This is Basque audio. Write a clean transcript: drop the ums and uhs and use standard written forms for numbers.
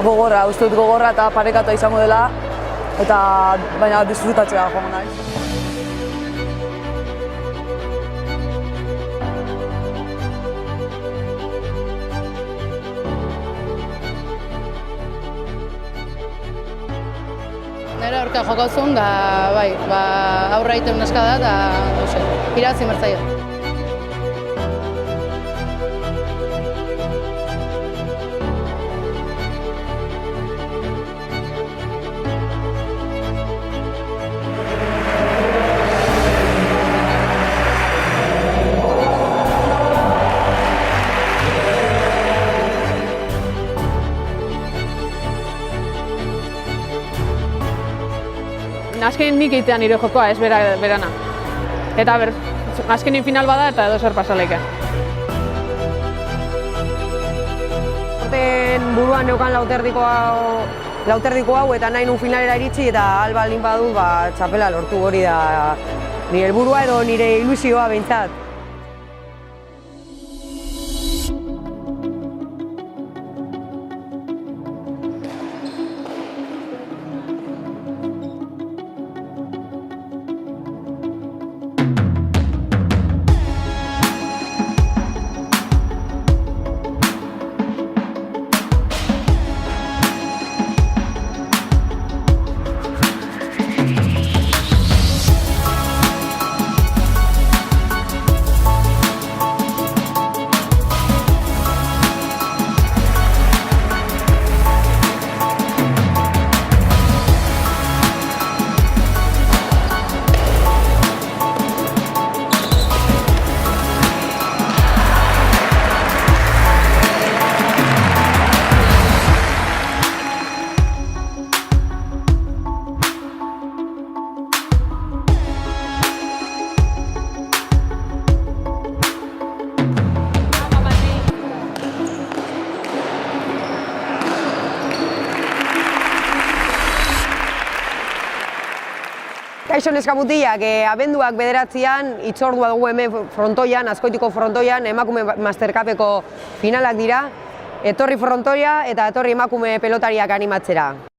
gogorra, uste dut gogorra eta parekata izango dela, eta baina disfrutatzea joango naiz. Nera aurka jokauzun, da bai, aurra egiten neska da, eta irabazi mertzaio. Azkenin nik egitea nire jokoa, ez berana. Eta azkenin final bada eta edo zer pasaleike. Buruan neukan lauterdiko hau eta nahi nun finalera iritsi eta albaldin badu txapela lortu, hori da nire helburua edo nire ilusioa behintzat. Kaixo neska mutilak, abenduak 9an hitzordua dugu hemen frontoian, Azkoitiko frontoian, emakume Mastercupeko finalak dira. Etorri frontoia eta etorri emakume pelotariak animatzera.